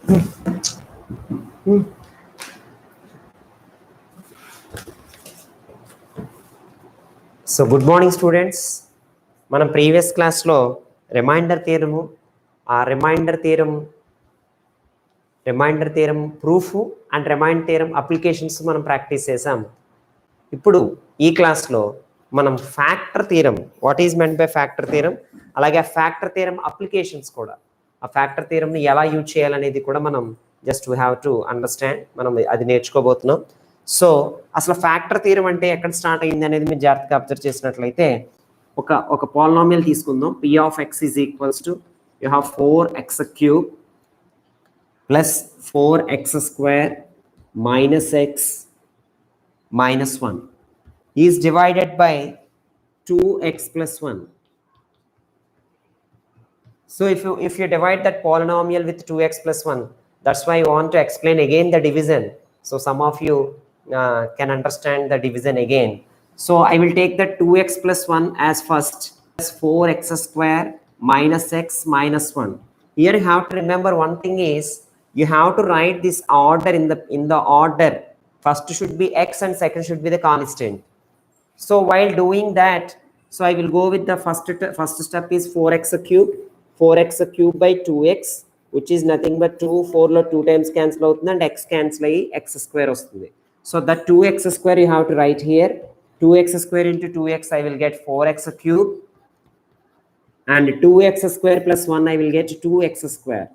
So good morning students. మనం previous క్లాస్లో remainder theorem proof and remainder theorem applications మనం practice చేసాం. ఇప్పుడు ఈ క్లాస్లో మనం factor theorem, what is meant by factor theorem, అలాగే ఆ ఫ్యాక్టర్ థియరం అప్లికేషన్స్ కూడా, ఆ ఫ్యాక్టర్ థియరంని ఎలా యూజ్ చేయాలనేది కూడా మనం just we have to understand, మనం అది నేర్చుకోబోతున్నాం. సో అసలు ఫ్యాక్టర్ థియరం అంటే ఎక్కడ స్టార్ట్ అయింది అనేది మీరు జాగ్రత్తగా అబ్జర్వ్ చేసినట్లయితే, ఒక పాలినామియల్ తీసుకుందాం. p of x is equals to, you have 4x³ plus 4x square minus x minus 1 is divided by 2x plus 1. So if you divide that polynomial with 2x plus 1, that's why I want to explain again the division, so some of you can understand the division again. So I will take the 2x plus 1 as first, plus 4x square minus x minus 1. Here you have to remember one thing is, you have to write this order in the order. First should be x and second should be the constant. So while doing that, so I will go with the first step is 4x cube by 2x, which is nothing but 2, 4 lo 2 times cancel avutundi and x cancel ayi x square vastundi. So that 2x square you have to write here. 2x square into 2x, I will get 4x cube, and 2x square plus 1, I will get 2x square.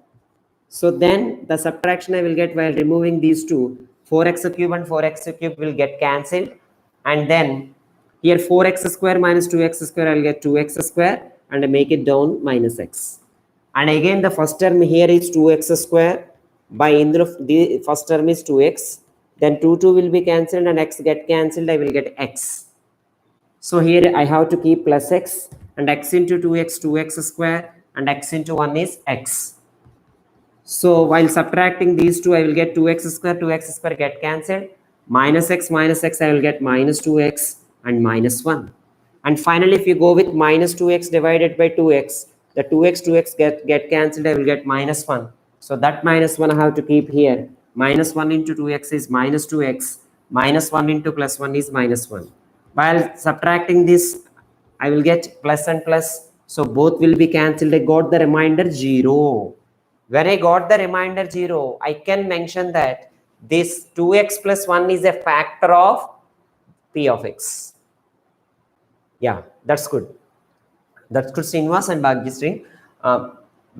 So then the subtraction I will get while removing these two, 4x cube and 4x cube will get cancelled, and then here 4x square minus 2x square, I will get 2x square, and I make it down minus x. And again the first term here is 2x square, by the first term is 2x, then 2 will be cancelled and x get cancelled, I will get x. So here I have to keep plus x, and x into 2x square, and x into 1 is x. So while subtracting these two, I will get 2x square get cancelled, minus x, I will get minus 2x and minus 1. And finally, if you go with minus 2x divided by 2x, the 2x get cancelled, I will get minus 1. So that minus 1 I have to keep here. Minus 1 into 2x is minus 2x, minus 1 into plus 1 is minus 1. While subtracting this, I will get plus and plus, so both will be cancelled. I got the remainder 0. When I got the remainder 0, I can mention that this 2x plus 1 is a factor of p of x. Yeah, that's good. That's good, Srinivas and Bhagyasri.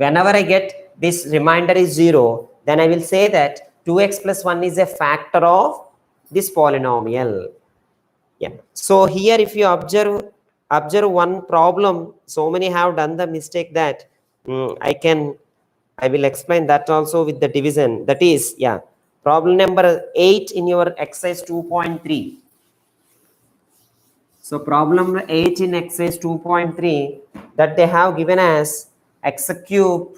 Whenever I get this remainder is 0, then I will say that 2x plus 1 is a factor of this polynomial. Yeah. So here if you observe one problem, so many have done the mistake that I will explain that also with the division. That is, yeah, problem number 8 in your exercise 2.3. So problem 8 in exercise 2.3, that they have given as x cube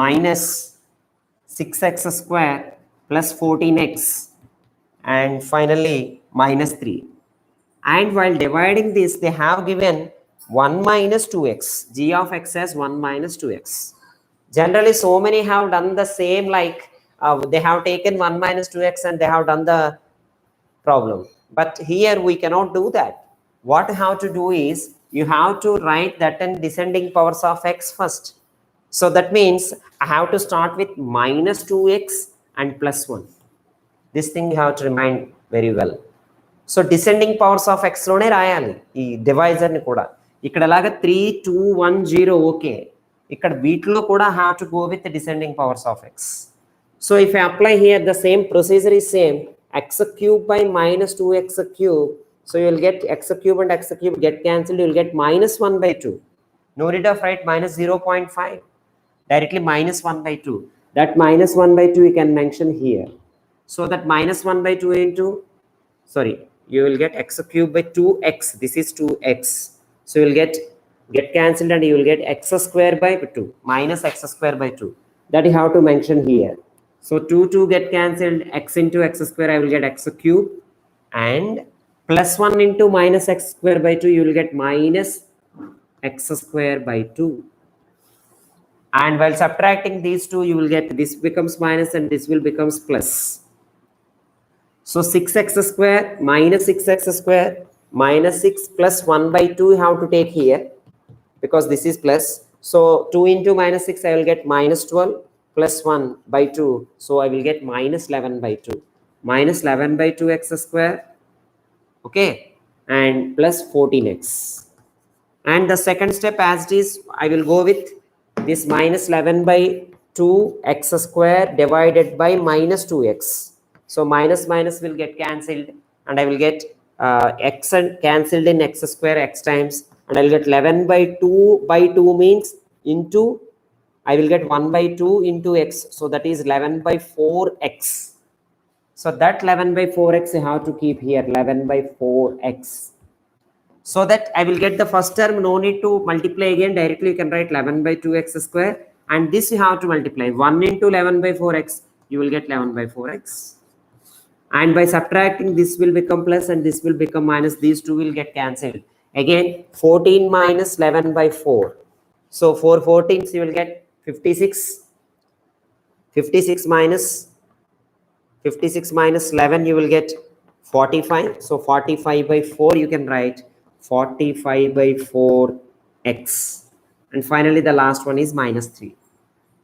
minus 6x square plus 14x, and finally minus 3. And while dividing this, they have given 1 minus 2x, g of x as 1 minus 2x. Generally, so many have done the same, like they have taken 1 minus 2x and they have done the problem. But here we cannot do that. What you have to do is, you have to write that in descending powers of x first. So that means I have to start with minus 2x and plus 1. This thing you have to remind very well. So descending powers of ఎక్స్లోనే రాయాలి ఈ డివైజర్ని కూడా. ఇక్కడ లాగా 3, 2, 1, 0 okay, ఇక్కడ వీటిలో కూడా have to go with descending powers of X. So if I apply here the same procedure is same, X cube by minus 2x cube, so you will get x cube and x cube get cancelled, you will get minus 1 by 2. No need of write minus 0.5, directly minus 1 by 2. That minus 1 by 2 you can mention here. So that minus 1 by 2 into, sorry, you will get x cube by 2x, this is 2x, so you will get cancelled and you will get x square by 2, minus x square by 2, that you have to mention here. So 2 get cancelled, x into x square, I will get x cube, and plus 1 into minus x square by 2, you will get minus x square by 2. And while subtracting these two, you will get this becomes minus and this will becomes plus. So 6x square minus 6x square minus 6 plus 1 by 2 you have to take here because this is plus. So 2 into minus 6 I will get minus 12 plus 1 by 2. So I will get minus 11 by 2. Minus 11 by 2x square. Okay. And plus 14x. And the second step as it is, I will go with this minus 11 by 2x square divided by minus 2x. So minus minus will get cancelled and I will get x and cancelled in x square x times, and I will get 11 by 2 means into, I will get 1 by 2 into x. So that is 11 by 4x. So that 11 by 4x you have to keep here, 11 by 4x. So that I will get the first term, no need to multiply again, directly you can write 11 by 2x square, and this you have to multiply 1 into 11 by 4x, you will get 11 by 4x. And by subtracting, this will become plus and this will become minus, these two will get cancelled. Again 14 minus 11 by 4. So 4 14s you will get 56. 56 minus 11 you will get 45. So 45 by 4 you can write 45 by 4x. And finally the last one is minus 3.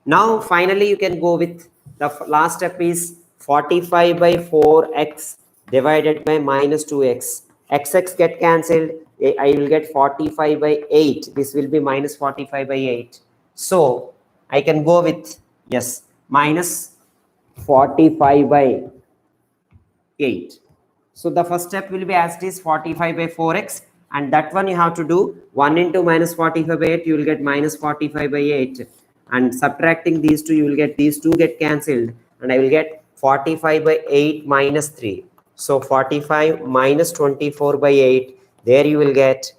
Now finally you can go with the last step is 45 by 4x divided by minus 2x. Xx get cancelled. I will get 45 by 8. This will be minus 45 by 8. So I can go with, yes, minus 45 by 8. So the first step will be as it is 45 by 4x, and that one you have to do 1 into minus 45 by 8, you will get minus 45 by 8, and subtracting these two you will get these two get cancelled, and I will get 45 by 8 minus 3. So 45 minus 24 by 8, there you will get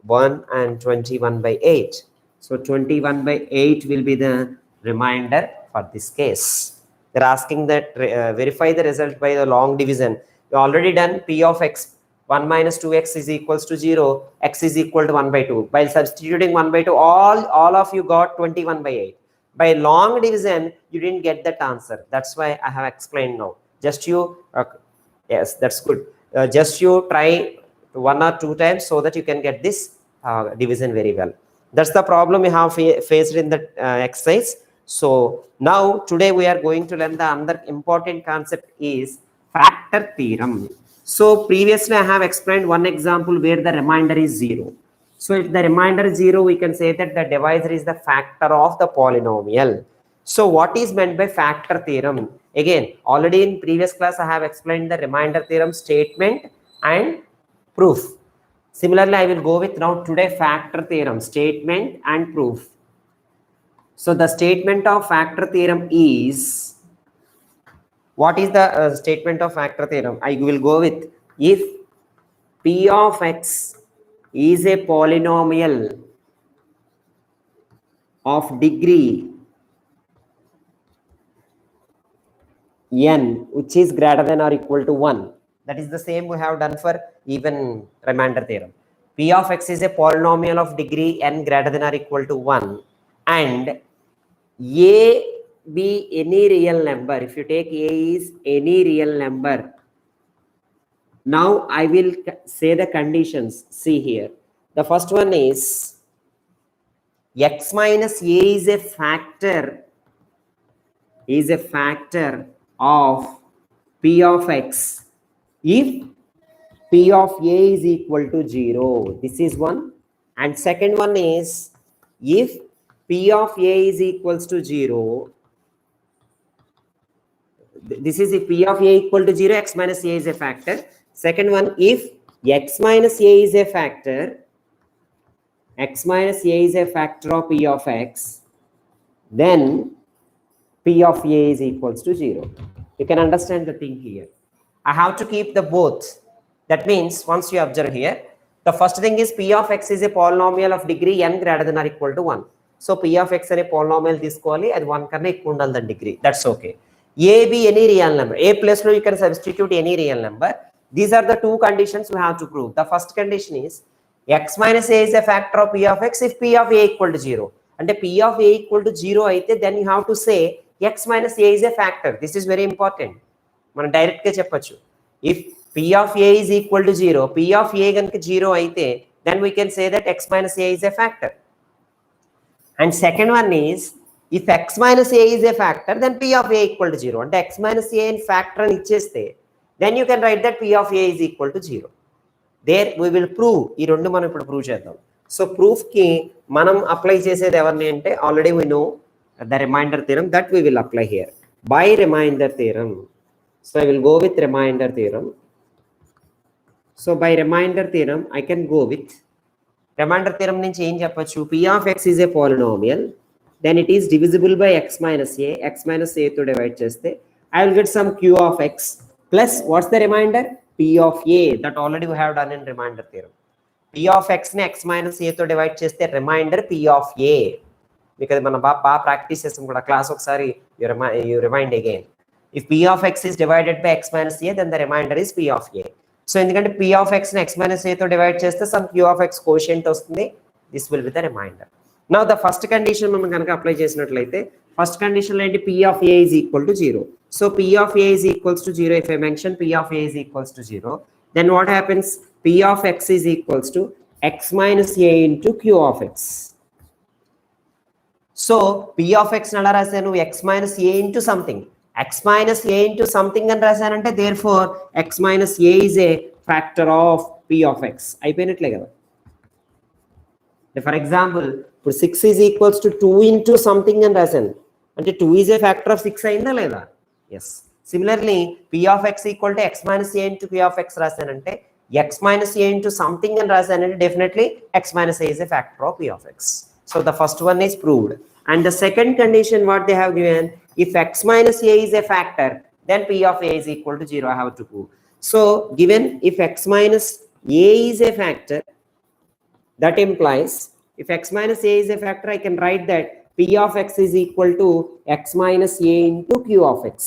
1 and 21 by 8. So 21 by 8 will be the remainder for this case. They're asking that verify the result by the long division. You already done p of x, 1 minus 2x is equals to 0, x is equal to 1 by 2. By substituting 1 by 2, all of you got 21 by 8. By long division, you didn't get that answer. That's why I have explained now. Just you, yes, that's good. Just you try 1 or 2 times so that you can get this division very well. That's the problem you have faced in the exercise. So now today we are going to learn the another important concept is factor theorem. So previously I have explained one example where the remainder is 0. So if the remainder is 0, we can say that the divisor is the factor of the polynomial. So what is meant by factor theorem? Again, already in previous class I have explained the remainder theorem statement and proof. Similarly, I will go with now today factor theorem, statement and proof. So the statement of factor theorem is, what is the statement of factor theorem? I will go with, if p of x is a polynomial of degree n which is greater than or equal to 1. That is the same we have done for even remainder theorem. P of x is a polynomial of degree n greater than or equal to 1, and a be any real number. If you take a is any real number, now I will say the conditions. See here, the first one is x minus a is a factor of p of x if p of a is equal to 0. This is one. And second one is, if p of a is equals to 0, this is if p of a equal to 0, x minus a is a factor. Second one, if x minus a is a factor, x minus a is a factor of p of x, then p of a is equals to 0. You can understand the thing here. I have to keep the both. That means once you observe here, the first thing is p of x is a polynomial of degree n greater than or equal to 1. So p of x is a polynomial తీసుకోవాలి, అది 1 కన్నా ఎక్కువ ఉండాలి the degree. That's okay. A be any real number. A plus no, you can substitute any real number. These are the two conditions we have to prove. The first condition is x minus a is a factor of p of x if p of a equal to 0. అంటే p of a equal to 0 అయితే then you have to say x minus a is a factor. This is very important. మనం డైరెక్ట్గా చెప్పొచ్చు. If p of a is equal to 0, p of a కనుక 0 అయితే then we can say that x minus a is a factor. And second one is, if x minus a is a factor, then p of a equal to 0. అంటే x minus a in factor అని ఇచ్చేస్తే then you can write that p of a is equal to 0. There we will prove. ఈ రెండు మనం ఇప్పుడు prove చేద్దాం. So ప్రూఫ్కి మనం apply చేసేది ఎవరిని అంటే already we know the remainder theorem that we will apply here. By remainder theorem. So I will go with remainder theorem. So by remainder theorem, I can go with remainder theorem నుంచి ఏం చెప్పొచ్చు? P of x is a polynomial. Then it is divisible by x minus a. X minus a తో divide చేస్తే I will get some q of x plus what's the remainder? P of a. That already we have done in remainder theorem. P of x ని x minus a తో divide చేస్తే remainder P of a. because మనం బాగా practice చేస్తాం కూడా class ఒకసారి you remind again. If p of x is divided by x minus a, then the remainder is p of a. So ఎందుకంటే p of x ని x minus a తో divide చేస్తే some q of x quotient వస్తుంది. This will be the remainder. Now the first condition మనం కనుక apply చేసినట్లయితే first condition ఏంటి? p of a is equal to 0. So p of a is equals to 0. If I mention p of a is equals to 0, then what happens? P of x is equals to x minus a into q of x. So p of x నలా రాశాను x minus a into something. X minus a into something అని రాశానంటే therefore x minus a is a factor of p of x. అయిపోయినట్లే కదా. For example ఇప్పుడు 6 is equals to 2 into something అని రాశాను అంటే 2 is a factor of 6 అయిందా లేదా? Yes. Similarly p of x equal to x minus a into p of x రాశానంటే x minus a into something అని రాశానంటే definitely x minus a is a factor of p of x. So the first one is proved. And the second condition what they have given, if x minus a is a factor, then p of a is equal to 0. I have to prove. So given if x minus a is a factor, that implies if x minus a is a factor, I can write that p of x is equal to x minus a into q of x.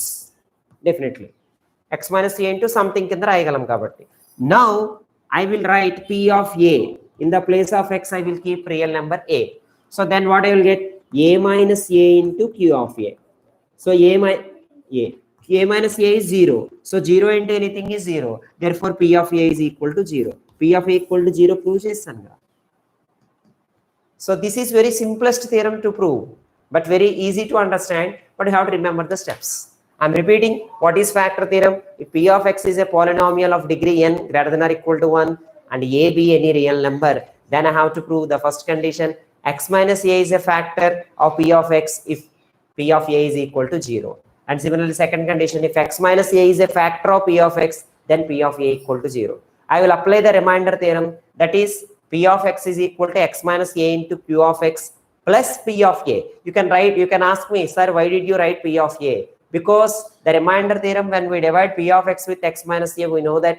Definitely. X minus a into something కింద రాయగలం కాబట్టి. Now I will write p of a. In the place of x, I will keep real number a. So then what I will get? A minus a into q of a. So a minus a is 0. So 0 into anything is 0. Therefore p of a is equal to 0. P of a equal to 0 prove చేస్తాను కదా. So this is very simplest theorem to prove, but very easy to understand, but you have to remember the steps. I'm repeating, what is factor theorem? If p of x is a polynomial of degree n greater than or equal to 1 and a be any real number, then I have to prove the first condition, x minus a is a factor of p of x if p of a is equal to 0. And similarly, second condition, if x minus a is a factor of p of x, then p of a equal to 0. I will apply the remainder theorem, that is p of x is equal to x minus a into q of x plus p of a. You can ask me, sir, why did you write p of a? Because the remainder theorem, when we divide p of x with x minus a, we know that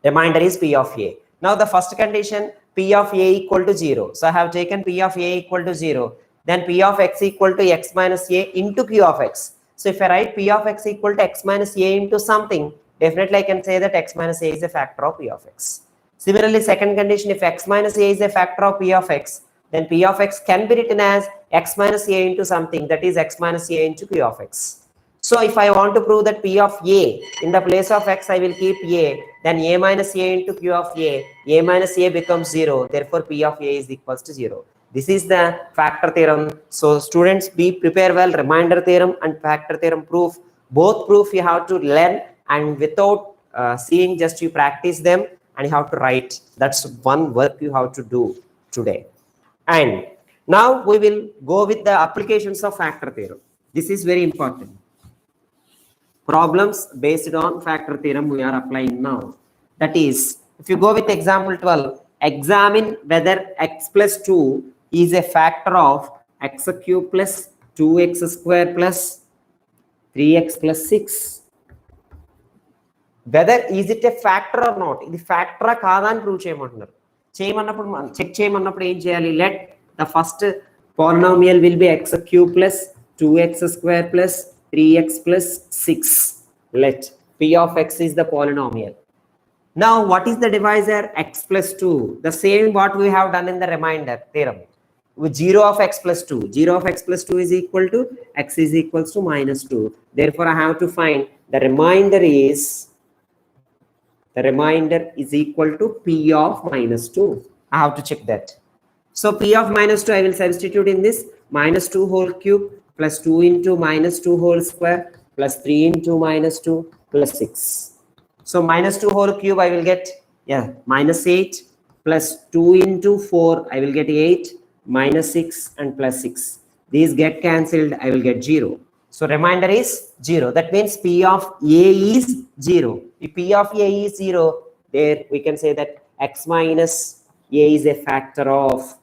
remainder is p of a. Now the first condition, p of a equal to 0. So I have taken p of a equal to 0. Then p of x equal to x minus a into q of x. So if I write p of x equal to x minus a into something, definitely I can say that x minus a is a factor of p of x. Similarly, second condition, if x minus a is a factor of p of x, then p of x can be written as x minus a into something, that is x minus a into q of x. So if I want to prove that p of a, in the place of x I will keep a, then a minus a into q of a minus a becomes 0, therefore p of a is equals to 0. This is the factor theorem. So students, be prepare well, remainder theorem and factor theorem proof. Both proof you have to learn, and without seeing, just you practice them and you have to write. That's one work you have to do today. And now we will go with the applications of factor theorem. This is very important. Problems based on factor theorem we are applying now. That is, if you go with example 12, examine whether x plus 2 is a factor of x cube plus 2x square plus 3x plus 6. Whether is it a factor or not? ఇది ఫ్యాక్టరా కాదా అని prove చేయమన్నప్పుడు check చేయమన్నప్పుడు ఏం చేయాలి? Let the first polynomial will be x cube plus 2x square plus 3x plus 6. Let p of x is the polynomial. Now what is the divisor? X plus 2. The same what we have done in the remainder theorem. with 0 of x plus 2. 0 of x plus 2 is equal to x is equals to minus 2. Therefore, I have to find the remainder is equal to p of minus 2. I have to check that. So p of minus 2, I will substitute in this minus 2 whole cube plus 2 into minus 2 whole square plus 3 into minus 2 plus 6. So minus 2 whole cube, I will get, minus 8 plus 2 into 4, I will get 8 minus 6 and plus 6. These get cancelled, I will get 0. So remainder is 0. That means P of A is 0. If P of A is 0, there we can say that x minus A is a factor of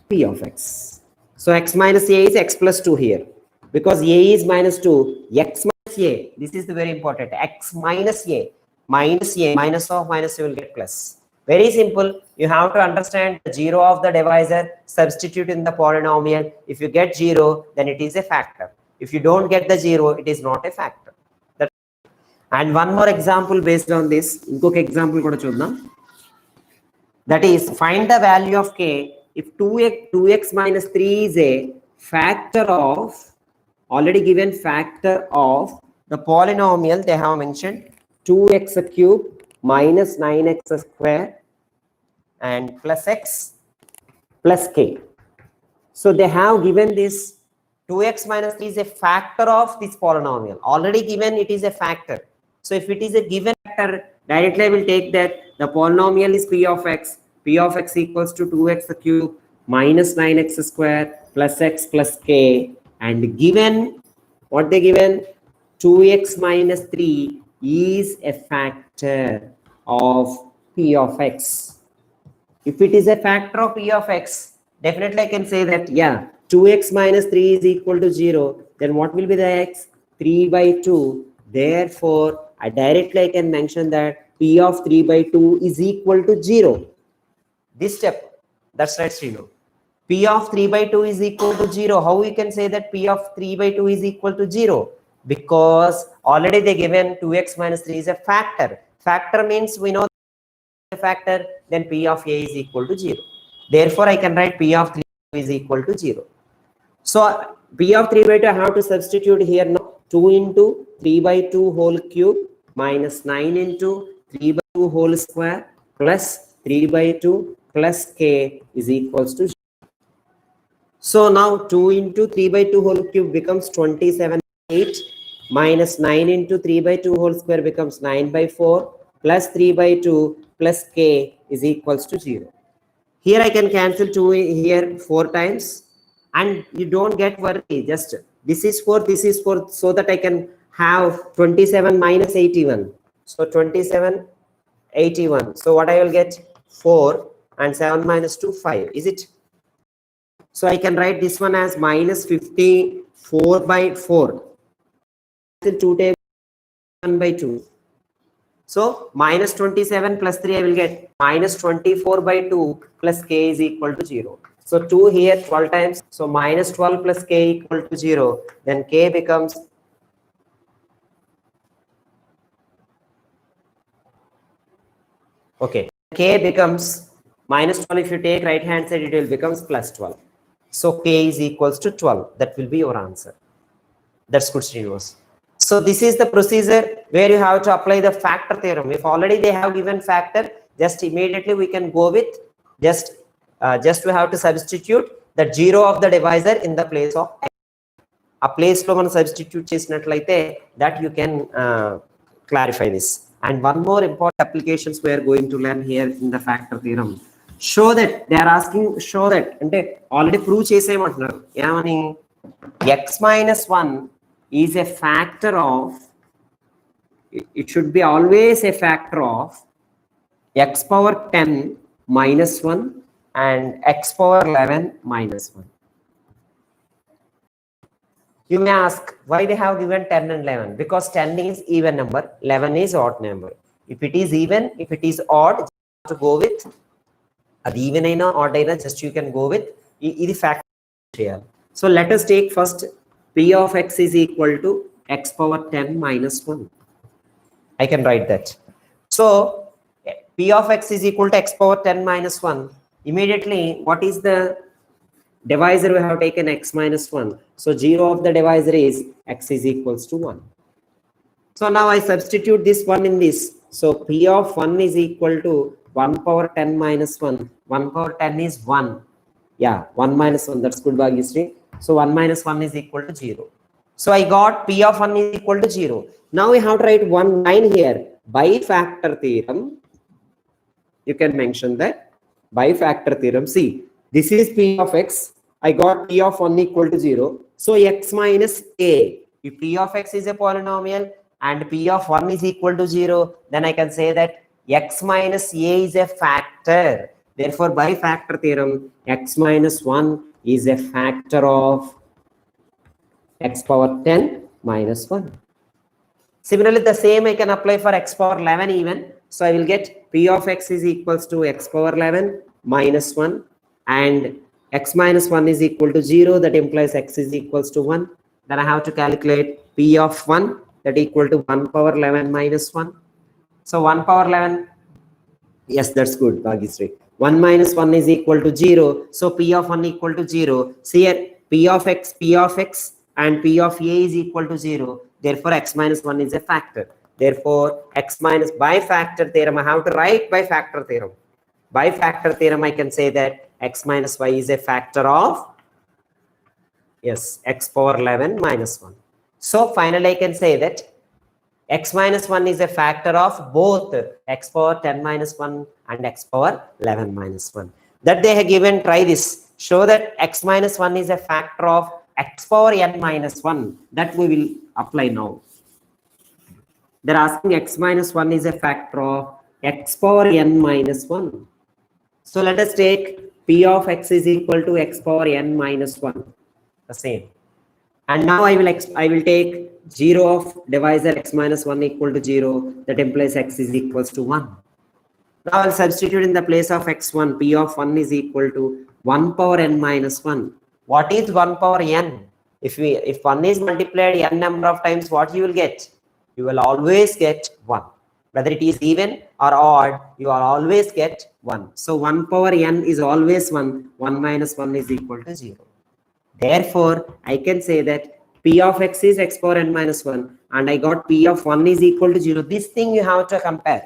P of x. So x minus A is x plus 2 here. Because A is minus 2, x minus A, this is the very important, x minus A, minus of minus you will get plus. Very simple. You have to understand the 0 of the divisor, substitute in the polynomial. If you get 0, then it is a factor. If you don't get the 0, it is not a factor. And one more example based on this. Inkoka example kuda chuddam. That is, find the value of k if 2x minus 3 is a factor of, already given factor of the polynomial they have mentioned 2x cube minus 9x square and plus x plus k. So they have given this 2x minus 3 is a factor of this polynomial. Already given it is a factor. So if it is a given factor, directly I will take that the polynomial is p of x. P of x equals to 2x cube minus 9x square plus x plus k. And given, what they given? 2x minus 3 is a factor of p of x. If it is a factor of p of x, definitely I can say that, 2x minus 3 is equal to 0. Then what will be the x? 3 by 2. Therefore, I can mention that p of 3 by 2 is equal to 0. This step, that's right, Srinu. P of 3 by 2 is equal to 0. How we can say that P of 3 by 2 is equal to 0? Because already they given 2x minus 3 is a factor. Factor means we know the factor, then P of A is equal to 0. Therefore, I can write P of 3 is equal to 0. So, P of 3 by 2 I have to substitute here now. 2 into 3 by 2 whole cube minus 9 into 3 by 2 whole square plus 3 by 2 plus k is equals to 0. So now 2 into 3 by 2 whole cube becomes 27 by 8 minus 9 into 3 by 2 whole square becomes 9 by 4 plus 3 by 2 plus k is equals to 0. Here I can cancel 2 here 4 times and you don't get worry, just this is 4, so that I can have 27 minus 81. So 27, 81. So what I will get? 4 and 7 minus 2, 5. Is it? So I can write this one as minus 54 by 4. 2 tables 1 by 2. So minus 27 plus 3 I will get minus 24 by 2 plus k is equal to 0. So 2 here 12 times. So minus 12 plus k equal to 0. Then k becomes k becomes minus 12. If you take right hand side, it will becomes plus 12. So k is equals to 12. That will be your answer. That's good, Srinivas. So this is the procedure where you have to apply the factor theorem. If already they have given factor, just immediately we can go with just we have to substitute the 0 of the divisor in the place of x. A place lo man substitute chesinattlaite that you can clarify this. And one more important applications we are going to learn here in the factor theorem. Show that they are asking, show that ante already prove chesemantunnaru emani x minus 1 is a factor of, it should be always a factor of x power 10 minus 1 and x power 11 minus 1. You may ask why they have given 10 and 11? Because 10 is even number, 11 is odd number. If it is even, if it is odd, you have to go with even aina odd aina, just you can go with this factor here. So let us take first p of x is equal to x power 10 minus 1. I can write that. So p of x is equal to x power 10 minus 1. Immediately, what is the divisor? We have taken x minus 1. So 0 of the divisor is x is equals to 1. So now I substitute this 1 in this. So P of 1 is equal to 1 power 10 minus 1. 1 power 10 is 1. Yeah, 1 minus 1. That's good, Bhagyashree. So 1 minus 1 is equal to 0. So I got P of 1 is equal to 0. Now we have to write one line here. By factor theorem, you can mention that by factor theorem. See, this is P of x. I got P of 1 equal to 0. So x minus a. If P of x is a polynomial and P of 1 is equal to 0, then I can say that x minus a is a factor. Therefore, by factor theorem, x minus 1 is a factor of x power 10 minus 1. Similarly, the same I can apply for x power 11 even. So I will get P of x is equals to x power 11 minus 1, and x minus 1 is equal to 0. That implies x is equals to 1. Then I have to calculate P of 1, that equal to 1 power 11 minus 1. So 1 power 11, yes, that's good, Bhagyashree. 1 minus 1 is equal to 0. So P of 1 equal to 0. See here, P of x and P of a is equal to 0. Therefore, x minus 1 is a factor. Therefore, x minus, by factor theorem, I have to write by factor theorem. By factor theorem, I can say that x minus y is a factor of, yes, x power 11 minus 1. So finally, I can say that x minus 1 is a factor of both x power 10 minus 1 and x power 11 minus 1. That they have given, try this. Show that x minus 1 is a factor of x power n minus 1. That we will apply now. They're asking x minus 1 is a factor of x power n minus 1. So let us take P of x is equal to x power n minus 1. The same. And now I will take 0 of divisor x minus 1 equal to 0. That implies x is equals to 1. Now I'll substitute in the place of x1. P of 1 is equal to 1 power n minus 1. What is 1 power n? If 1 is multiplied n number of times, what you will get? You will always get 1. Whether it is even or odd, you will always get 1. So 1 power n is always 1. 1 minus 1 is equal to 0. Therefore, I can say that P of x is x power n minus 1, and I got P of 1 is equal to 0. This thing you have to compare.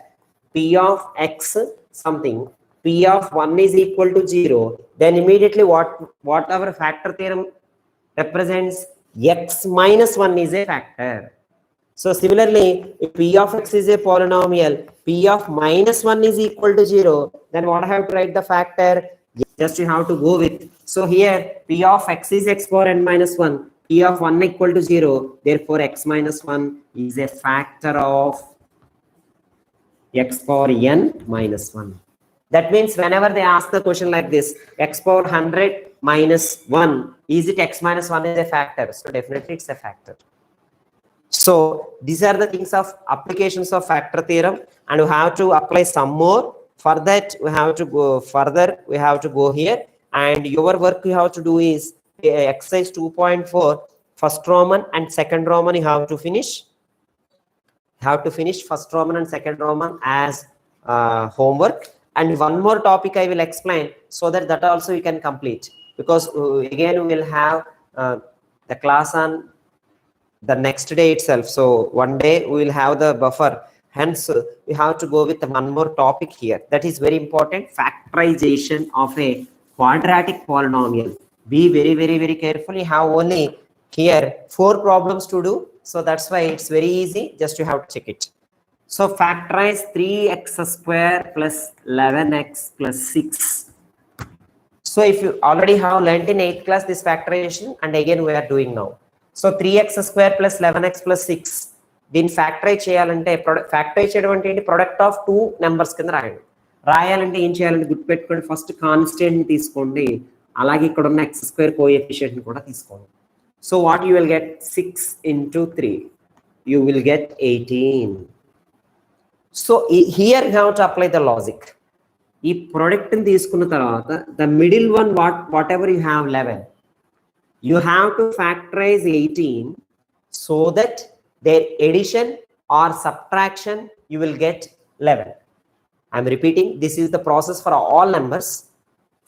P of x something, P of 1 is equal to 0. Then immediately what our factor theorem represents, x minus 1 is a factor. So similarly, if P of x is a polynomial, P of minus 1 is equal to 0, then what I have to write the factor? Just you have to go with. So here P of x is x power n minus 1, P of 1 equal to 0. Therefore, x minus 1 is a factor of x power n minus 1. That means whenever they ask the question like this, x power 100 minus 1, is it x minus 1 is a factor? So definitely it's a factor. So these are the things of applications of factor theorem, and we have to apply some more. For that, we have to go further. We have to go here, and your work you have to do is exercise 2.4, first Roman and second Roman. You have to finish. First Roman and second Roman as homework. And one more topic I will explain, so that also you can complete, because again we will have the class on the next day itself. So one day we will have the buffer. Hence, we have to go with one more topic here. That is very important. Factorization of a quadratic polynomial. Be very, very, very careful. You have only here 4 problems to do. So that's why it's very easy. Just you have to check it. So factorize 3x square plus 11x plus 6. So if you already have learned in 8th class this factorization, and again we are doing now. So 3x square plus 11x plus 6. దీన్ని factorise చేయాలంటే factorise చేయడం అంటే ఏంటి, product of 2 numbers కింద రాయాలంటే ఏం చేయాలంటే గుర్తుపెట్టుకోండి, ఫస్ట్ కాన్స్టెంట్ తీసుకోండి, అలాగే ఇక్కడ ఉన్న x స్క్వేర్ కోఎఫిషియెంట్ కూడా తీసుకోండి. So what you will get 6 into 3, you will get 18. So here you have to apply the logic. ఈ ప్రొడక్ట్ ని తీసుకున్న తర్వాత the middle one whatever you have 11, you have to factorize 18 so that their addition or subtraction you will get 11. I'm repeating, this is the process for all numbers.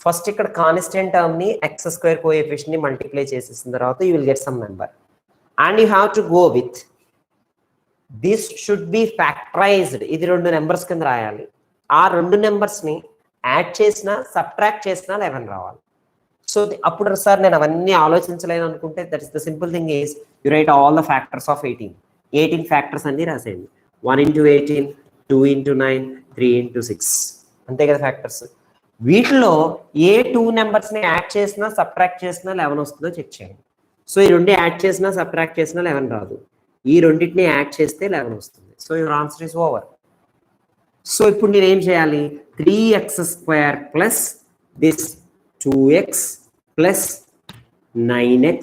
First ఇక్కడ constant term ని x square coefficient ని multiply చేసేసిన తర్వాత you will get some number and you have to go with this should be factorized. ఇది 2 numbers కింద రాయాలి. ఆ 2 numbers ని యాడ్ చేసినా సబ్ట్రాక్ట్ చేసినా 11 రావాలి. సో అప్పుడు సార్ నేను అవన్నీ ఆలోచించలేను అనుకుంటే that is the simple thing is you right all the factors of 18 factors అన్ని రాసేయండి. 1 into 18, 2 into 9, 3 into 6, అంతే కదా ఫ్యాక్టర్స్. వీటిలో ఏ 2 నెంబర్స్ ని యాడ్ చేసినా సబ్ట్రాక్ట్ చేసినా 11 వస్తుందో చెక్ చేయండి. సో ఈ 2 యాడ్ చేసినా సబ్ట్రాక్ట్ చేసినా 11 రాదు. ఈ రెండింటిని యాడ్ చేస్తే 11 వస్తుంది. So your answer is over. So ఇప్పుడు నేను ఏం చేయాలి? 3x² plus this 2x plus 9x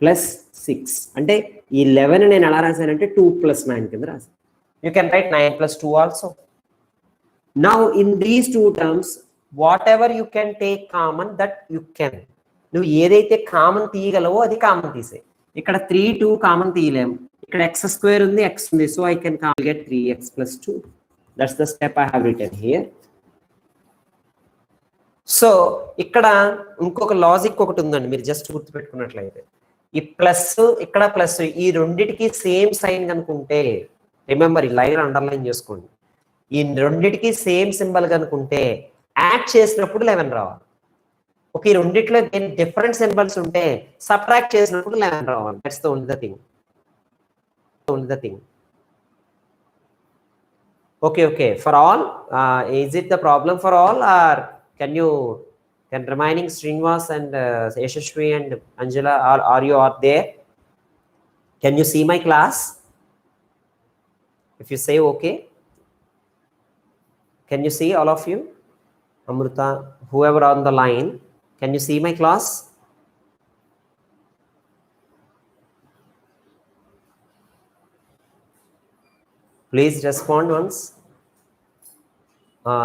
plus 6 అంటే ఈ 11 నేను ఎలా రాశానంటే 2 + 9 కింద రాశాను. You can write 9 + 2 also. Now in these 2 terms what ever you can take common that you can. నువ్వు ఏదైతే కామన్ తీయగలవో అది కామన్ తీసే. ఇక్కడ 3, 2 కామన్ తీయలేము. ఇక్కడ x² ఉంది, x ఉంది. So I can get 3x + 2. That's the step I have written here. So ఇక్కడ ఇంకొక లాజిక్ ఒకటి ఉందండి, మీరు జస్ట్ గుర్తుపెట్టుకున్నట్లయితే ఈ ప్లస్ ఇక్కడ ప్లస్ ఈ రెండిటికి సేమ్ సైన్ కనుకుంటే, రిమెంబర్ ఈ లైన్ అండర్లైన్ చేసుకోండి, ఈ రెండిటికి సేమ్ సింబల్ కనుకుంటే యాడ్ చేసినప్పుడు 11 రావాలి. ఓకే, ఈ రెండిట్లో డిఫరెంట్ సింబల్స్ ఉంటే సబ్ట్రాక్ట్ చేసినప్పుడు 11 రావాలి. That's the only the thing. Okay, for all, is it the problem for all, or can remaining Srinivas and Yashashvi and Angela, are you there? Can you see my class? If you say okay, can you see all of you? Amrita, whoever on the line, can you see my class? Please respond once.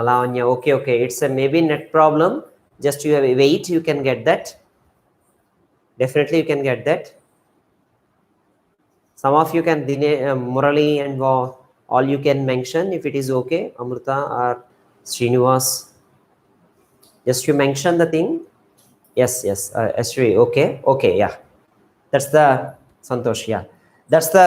Lavanya, okay, it's a maybe net problem. Just you have wait, you can get that. Definitely you can get that. Some of you can Murali and all you can mention if it is okay. Amrita or Srinivas, just you mention the thing. Yes, Ashri, okay, yeah, that's the Santosh, yeah, that's the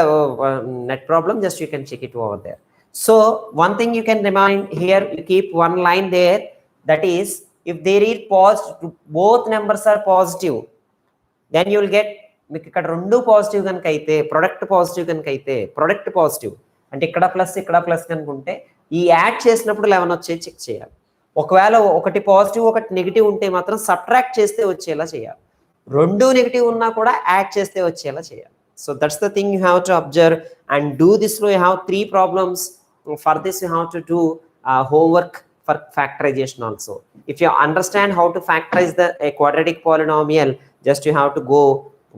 net problem. Just you can check it over there. So one thing you can remind here, you keep one line there, that is if there is positive, both numbers are positive, then you will get మీకు ఇక్కడ 2 positive కనుక అయితే product positive కనుక అయితే product positive అంటే ఇక్కడ plus కనుకుంటే ఈ add చేసినప్పుడు 11 వచ్చే చెక్ చేయాలి. ఒకవేళ ఒకటి పాజిటివ్ ఒకటి నెగిటివ్ ఉంటే మాత్రం సబ్ట్రాక్ట్ చేస్తే వచ్చేలా చేయాలి. 2 నెగిటివ్ ఉన్నా కూడా యాడ్ చేస్తే వచ్చేలా చేయాలి. So that's the thing you have to observe and do this. You have 3 problems. For this you have to do homework for factorization also. If you understand how to factorize a quadratic polynomial, just you have to go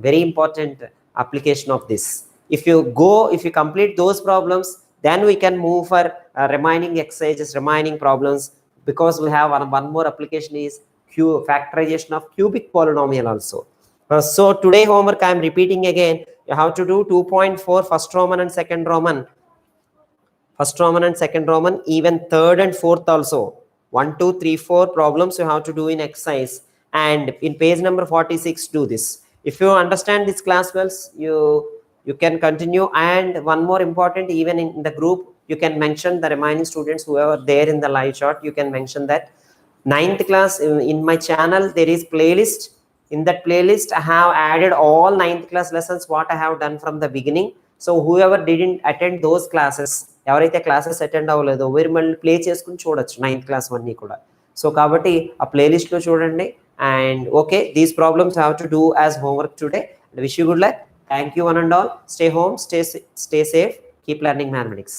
very important application of this. If you complete those problems, then we can move for remaining exercises, remaining problems, because we have one more application is factorization of cubic polynomial also. So today homework I am repeating again. You have to do 2.4 first Roman and second Roman, even third and fourth also. 1, 2, 3, 4 problems you have to do in exercise, and in page number 46 do this. If you understand this class well, you can continue. And one more important, even in the group you can mention the remaining students whoever there in the live chat, you can mention that 9th class in my channel there is playlist. In that playlist I have added all 9th class lessons what I have done from the beginning. So whoever didn't attend those classes, ఎవరైతే classes attend అవ్వలేదో వీరు మళ్ళీ play చేసుకుని చూడొచ్చు 9th class అన్నీ కూడా. So కాబట్టి ఆ ప్లేలిస్ట్లో చూడండి. And okay, these problems I have to do as homework today. I wish you good luck. Thank you one and all. Stay home, stay safe, keep learning mathematics.